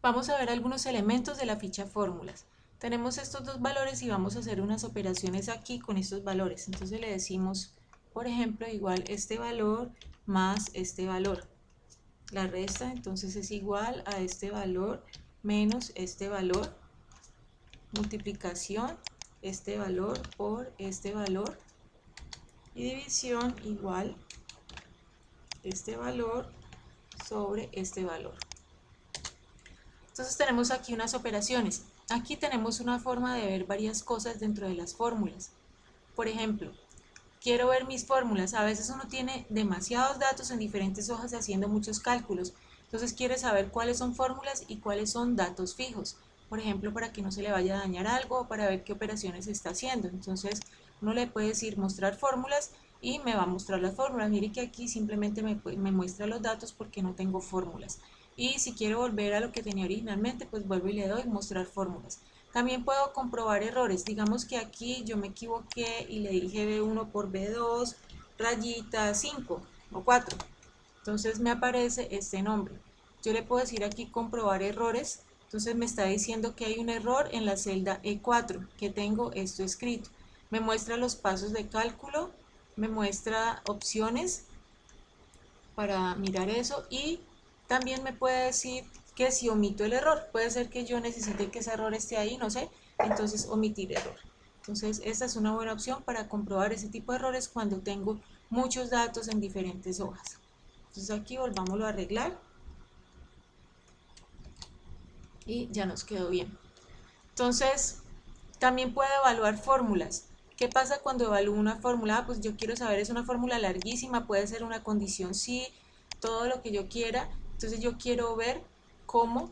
Vamos a ver algunos elementos de la ficha fórmulas. Tenemos estos dos valores y vamos a hacer unas operaciones aquí con estos valores. Entonces le decimos, por ejemplo, igual este valor más este valor. La resta entonces es igual a este valor menos este valor, multiplicación este valor por este valor y división igual este valor sobre este valor. Entonces tenemos aquí unas operaciones. Aquí tenemos una forma de ver varias cosas dentro de las fórmulas. Por ejemplo, quiero ver mis fórmulas. A veces uno tiene demasiados datos en diferentes hojas haciendo muchos cálculos. Entonces quiere saber cuáles son fórmulas y cuáles son datos fijos. Por ejemplo, para que no se le vaya a dañar algo o para ver qué operaciones está haciendo. Entonces uno le puede decir mostrar fórmulas y me va a mostrar las fórmulas. Mire que aquí simplemente me muestra los datos porque no tengo fórmulas. Y si quiero volver a lo que tenía originalmente, pues vuelvo y le doy mostrar fórmulas. También puedo comprobar errores. Digamos que aquí yo me equivoqué y le dije B1 por B2, rayita 5 o 4. Entonces me aparece este nombre. Yo le puedo decir aquí comprobar errores. Entonces me está diciendo que hay un error en la celda E4, que tengo esto escrito. Me muestra los pasos de cálculo, me muestra opciones para mirar eso y también me puede decir que si omito el error, puede ser que yo necesite que ese error esté ahí, no sé, entonces omitir error. Entonces esta es una buena opción para comprobar ese tipo de errores cuando tengo muchos datos en diferentes hojas. Entonces aquí volvámoslo a arreglar y ya nos quedó bien. Entonces también puedo evaluar fórmulas. ¿Qué pasa cuando evalúo una fórmula? Pues yo quiero saber, es una fórmula larguísima, puede ser una condición sí, todo lo que yo quiera. Entonces yo quiero ver cómo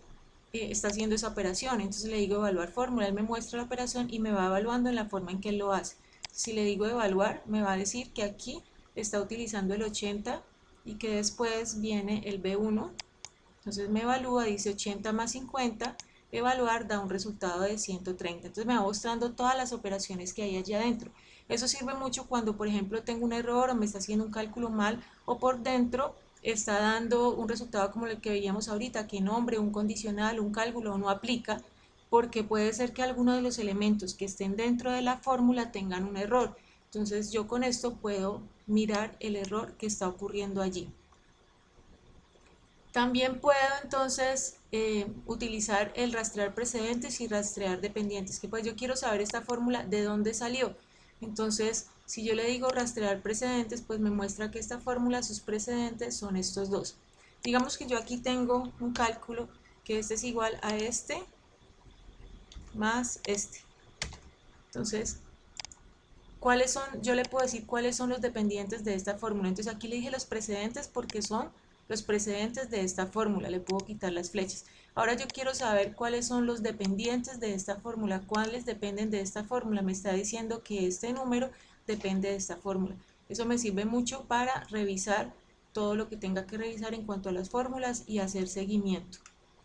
está haciendo esa operación. Entonces le digo evaluar fórmula, él me muestra la operación y me va evaluando en la forma en que él lo hace. Si le digo evaluar, me va a decir que aquí está utilizando el 80 y que después viene el B1. Entonces me evalúa, dice 80 más 50, evaluar da un resultado de 130. Entonces me va mostrando todas las operaciones que hay allá adentro. Eso sirve mucho cuando, por ejemplo, tengo un error o me está haciendo un cálculo mal o por dentro está dando un resultado como el que veíamos ahorita, que nombre, un condicional, un cálculo no aplica, porque puede ser que alguno de los elementos que estén dentro de la fórmula tengan un error. Entonces yo con esto puedo mirar el error que está ocurriendo allí. También puedo entonces utilizar el rastrear precedentes y rastrear dependientes, que pues yo quiero saber esta fórmula de dónde salió. Entonces, si yo le digo rastrear precedentes, pues me muestra que esta fórmula, sus precedentes son estos dos. Digamos que yo aquí tengo un cálculo que este es igual a este más este. Entonces, ¿cuáles son? Yo le puedo decir cuáles son los dependientes de esta fórmula. Entonces aquí le dije los precedentes porque son los precedentes de esta fórmula. Le puedo quitar las flechas. Ahora yo quiero saber cuáles son los dependientes de esta fórmula. ¿Cuáles dependen de esta fórmula? Me está diciendo que este número depende de esta fórmula. Eso me sirve mucho para revisar todo lo que tenga que revisar en cuanto a las fórmulas y hacer seguimiento.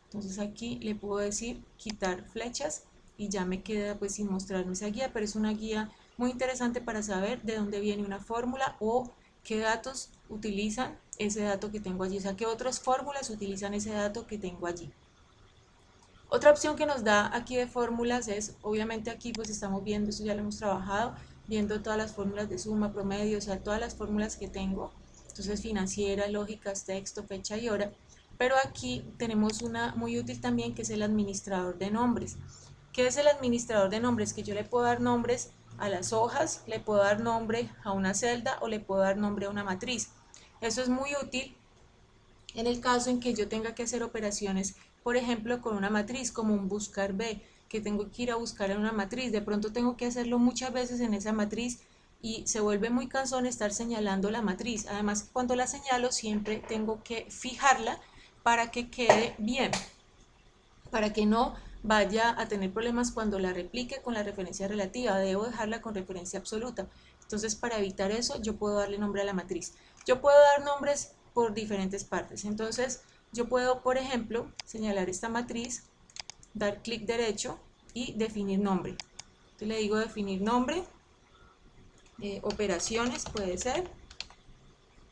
Entonces aquí le puedo decir quitar flechas y ya me queda pues sin mostrarme esa guía, pero es una guía muy interesante para saber de dónde viene una fórmula o qué datos utilizan ese dato que tengo allí, o sea, qué otras fórmulas utilizan ese dato que tengo allí. Otra opción que nos da aquí de fórmulas es, obviamente aquí pues estamos viendo, esto ya lo hemos trabajado, viendo todas las fórmulas de suma, promedio, o sea, todas las fórmulas que tengo, entonces financieras, lógicas, texto, fecha y hora, pero aquí tenemos una muy útil también que es el administrador de nombres. ¿Qué es el administrador de nombres? Que yo le puedo dar nombres a las hojas, le puedo dar nombre a una celda o le puedo dar nombre a una matriz. Eso es muy útil en el caso en que yo tenga que hacer operaciones, por ejemplo, con una matriz, como un buscar B, que tengo que ir a buscar en una matriz, de pronto tengo que hacerlo muchas veces en esa matriz y se vuelve muy cansón estar señalando la matriz. Además, cuando la señalo siempre tengo que fijarla para que quede bien, para que no vaya a tener problemas cuando la replique con la referencia relativa, debo dejarla con referencia absoluta. Entonces, para evitar eso, yo puedo darle nombre a la matriz. Yo puedo dar nombres por diferentes partes. Entonces, yo puedo, por ejemplo, señalar esta matriz, dar clic derecho y definir nombre. Entonces le digo definir nombre, operaciones puede ser,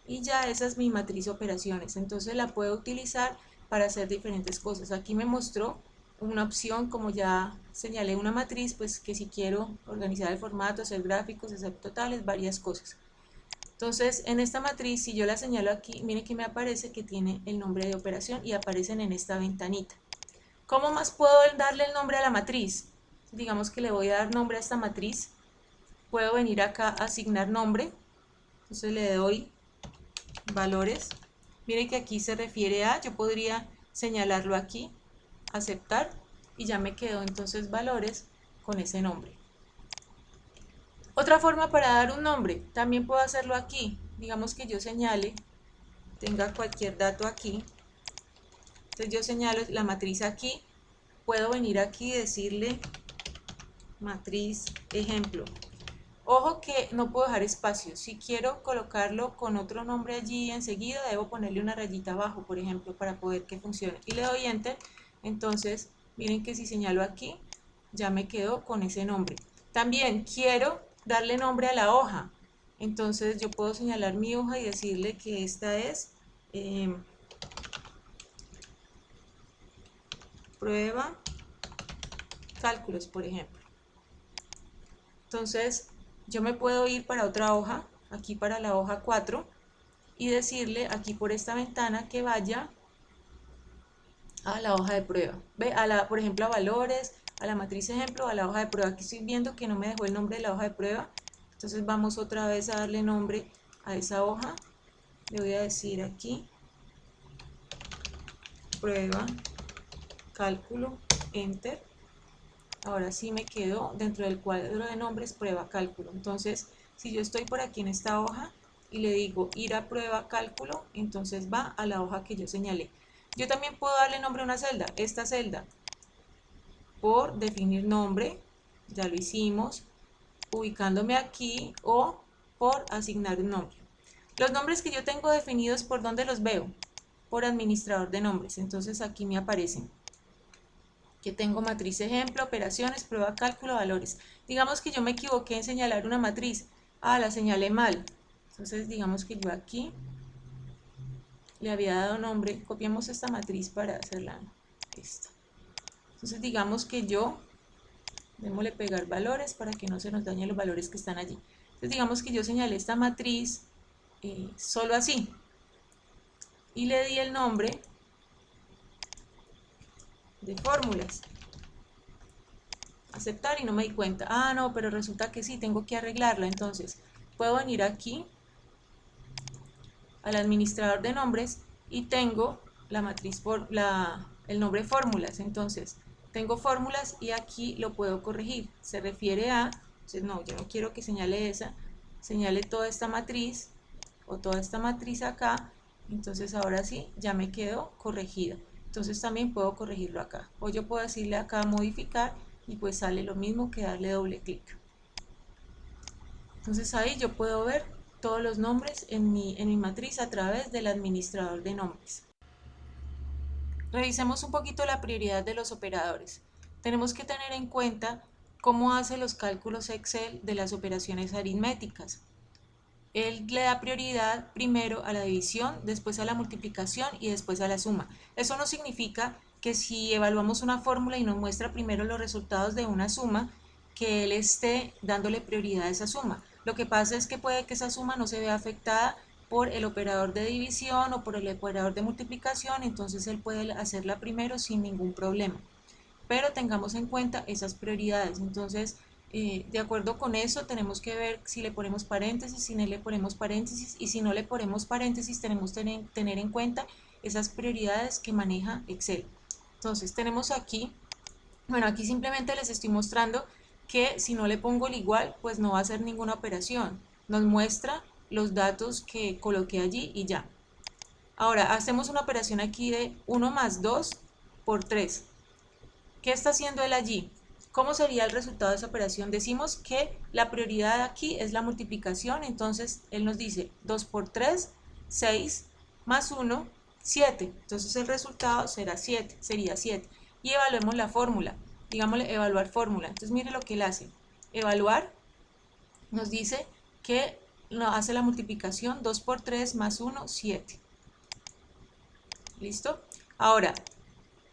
y ya esa es mi matriz operaciones. Entonces la puedo utilizar para hacer diferentes cosas. Aquí me mostró una opción, como ya señalé una matriz, pues que si quiero organizar el formato, hacer gráficos, hacer totales, varias cosas. Entonces, en esta matriz, si yo la señalo aquí, miren que me aparece que tiene el nombre de operación y aparecen en esta ventanita. ¿Cómo más puedo darle el nombre a la matriz? Digamos que le voy a dar nombre a esta matriz. Puedo venir acá a asignar nombre. Entonces le doy valores. Miren que aquí se refiere a, yo podría señalarlo aquí, aceptar, y ya me quedó entonces valores con ese nombre. Otra forma para dar un nombre, también puedo hacerlo aquí. Digamos que yo señale, tenga cualquier dato aquí. Entonces yo señalo la matriz aquí. Puedo venir aquí y decirle matriz ejemplo. Ojo que no puedo dejar espacio. Si quiero colocarlo con otro nombre allí enseguida, debo ponerle una rayita abajo, por ejemplo, para poder que funcione. Y le doy enter. Entonces, miren que si señalo aquí, ya me quedo con ese nombre. También quiero darle nombre a la hoja. Entonces, yo puedo señalar mi hoja y decirle que esta es prueba cálculos, por ejemplo. Entonces, yo me puedo ir para otra hoja, aquí para la hoja 4, y decirle aquí por esta ventana que vaya a la hoja de prueba. Ve, por ejemplo, a valores, a la matriz ejemplo, a la hoja de prueba. Aquí estoy viendo que no me dejó el nombre de la hoja de prueba. Entonces vamos otra vez a darle nombre a esa hoja. Le voy a decir aquí, prueba, cálculo, enter. Ahora sí me quedo dentro del cuadro de nombres prueba cálculo. Entonces, si yo estoy por aquí en esta hoja y le digo ir a prueba cálculo, entonces va a la hoja que yo señalé. Yo también puedo darle nombre a una celda, esta celda, por definir nombre, ya lo hicimos, ubicándome aquí, o por asignar un nombre. Los nombres que yo tengo definidos, ¿por dónde los veo? Por administrador de nombres. Entonces aquí me aparecen que tengo matriz ejemplo, operaciones, prueba cálculo, valores. Digamos que yo me equivoqué en señalar una matriz. La señalé mal. Entonces digamos que yo aquí le había dado nombre. Copiamos esta matriz para hacerla esta. Entonces digamos que yo, démosle pegar valores para que no se nos dañen los valores que están allí. Entonces digamos que yo señalé esta matriz solo así. Y le di el nombre de fórmulas. Aceptar y no me di cuenta. No, pero resulta que sí, tengo que arreglarla. Entonces, puedo venir aquí al administrador de nombres y tengo la matriz el nombre fórmulas. Entonces, tengo fórmulas y aquí lo puedo corregir. Se refiere a, entonces no, yo no quiero que señale esa, señale toda esta matriz o toda esta matriz acá. Entonces, ahora sí, ya me quedó corregida. Entonces, también puedo corregirlo acá. O yo puedo decirle acá modificar y pues sale lo mismo que darle doble clic. Entonces ahí yo puedo ver todos los nombres en mi matriz a través del administrador de nombres. Revisemos un poquito la prioridad de los operadores. Tenemos que tener en cuenta cómo hace los cálculos Excel de las operaciones aritméticas. Él le da prioridad primero a la división, después a la multiplicación y después a la suma. Eso no significa que si evaluamos una fórmula y nos muestra primero los resultados de una suma, que él esté dándole prioridad a esa suma. Lo que pasa es que puede que esa suma no se vea afectada por el operador de división o por el operador de multiplicación, entonces él puede hacerla primero sin ningún problema. Pero tengamos en cuenta esas prioridades. Entonces, de acuerdo con eso, tenemos que ver si le ponemos paréntesis, si no le ponemos paréntesis, y si no le ponemos paréntesis, tenemos que tener en cuenta esas prioridades que maneja Excel. Entonces, tenemos aquí, bueno, aquí simplemente les estoy mostrando que si no le pongo el igual, pues no va a hacer ninguna operación. Nos muestra los datos que coloqué allí y ya. Ahora, hacemos una operación aquí de 1 más 2 por 3. ¿Qué está haciendo él allí? ¿Cómo sería el resultado de esa operación? Decimos que la prioridad aquí es la multiplicación, entonces él nos dice 2 por 3, 6, más 1, 7. Entonces el resultado será 7, sería 7. Y evaluemos la fórmula. Digámosle evaluar fórmula. Entonces mire lo que él hace. Evaluar nos dice que hace la multiplicación 2 por 3 más 1, 7. ¿Listo? Ahora,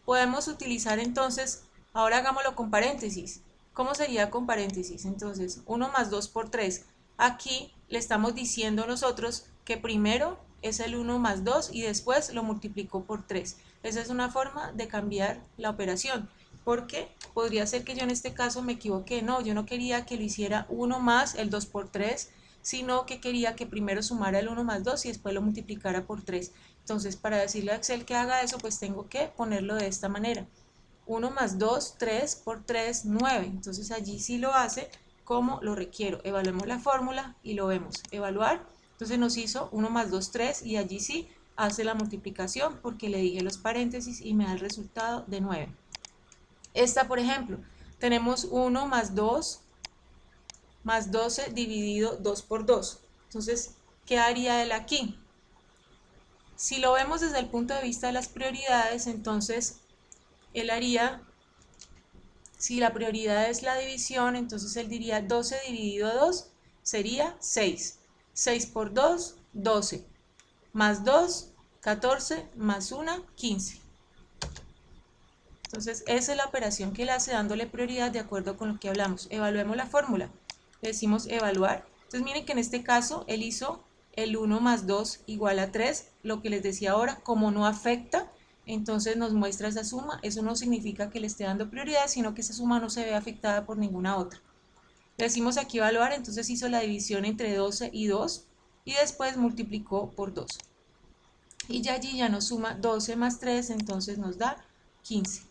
podemos utilizar entonces, ahora hagámoslo con paréntesis. ¿Cómo sería con paréntesis? Entonces, 1 más 2 por 3. Aquí le estamos diciendo nosotros que primero es el 1 más 2 y después lo multiplicó por 3. Esa es una forma de cambiar la operación, porque podría ser que yo en este caso me equivoqué. No, yo no quería que lo hiciera 1 más el 2 por 3, sino que quería que primero sumara el 1 más 2 y después lo multiplicara por 3. Entonces, para decirle a Excel que haga eso, pues tengo que ponerlo de esta manera. 1 más 2, 3 por 3, 9. Entonces allí sí lo hace como lo requiero. Evaluemos la fórmula y lo vemos. Evaluar. Entonces nos hizo 1 más 2, 3 y allí sí hace la multiplicación porque le dije los paréntesis y me da el resultado de 9. Esta, por ejemplo, tenemos 1 más 2 más 12 dividido 2 por 2. Entonces, ¿qué haría él aquí? Si lo vemos desde el punto de vista de las prioridades, entonces él haría, si la prioridad es la división, entonces él diría 12 dividido 2 sería 6. 6 por 2, 12. Más 2, 14, más 1, 15. Entonces esa es la operación que él hace dándole prioridad de acuerdo con lo que hablamos. Evaluemos la fórmula. Le decimos evaluar. Entonces miren que en este caso él hizo el 1 más 2 igual a 3, lo que les decía ahora, como no afecta, entonces nos muestra esa suma. Eso no significa que le esté dando prioridad, sino que esa suma no se ve afectada por ninguna otra. Le decimos aquí evaluar, entonces hizo la división entre 12 y 2 y después multiplicó por 2. Y ya allí ya nos suma 12 más 3, entonces nos da 15.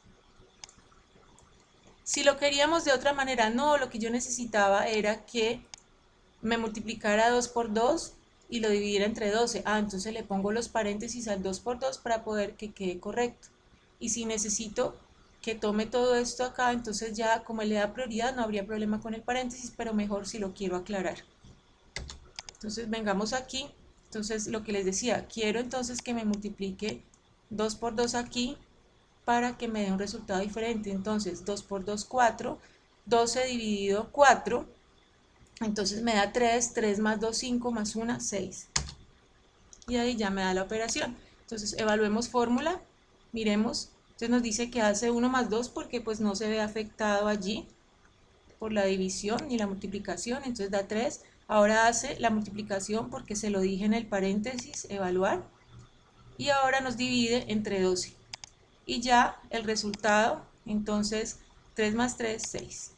Si lo queríamos de otra manera, no, lo que yo necesitaba era que me multiplicara 2 por 2 y lo dividiera entre 12. Entonces le pongo los paréntesis al 2 por 2 para poder que quede correcto. Y si necesito que tome todo esto acá, entonces ya como él le da prioridad no habría problema con el paréntesis, pero mejor si lo quiero aclarar. Entonces vengamos aquí. Entonces lo que les decía, quiero entonces que me multiplique 2 por 2 aquí para que me dé un resultado diferente. Entonces 2 por 2, 4. 12 dividido 4. Entonces me da 3, 3 más 2, 5, más 1, 6. Y ahí ya me da la operación. Entonces evaluemos fórmula, miremos. Entonces nos dice que hace 1 más 2 porque pues no se ve afectado allí por la división ni la multiplicación, entonces da 3. Ahora hace la multiplicación porque se lo dije en el paréntesis, evaluar. Y ahora nos divide entre 12. Y ya el resultado, entonces 3 más 3, 6.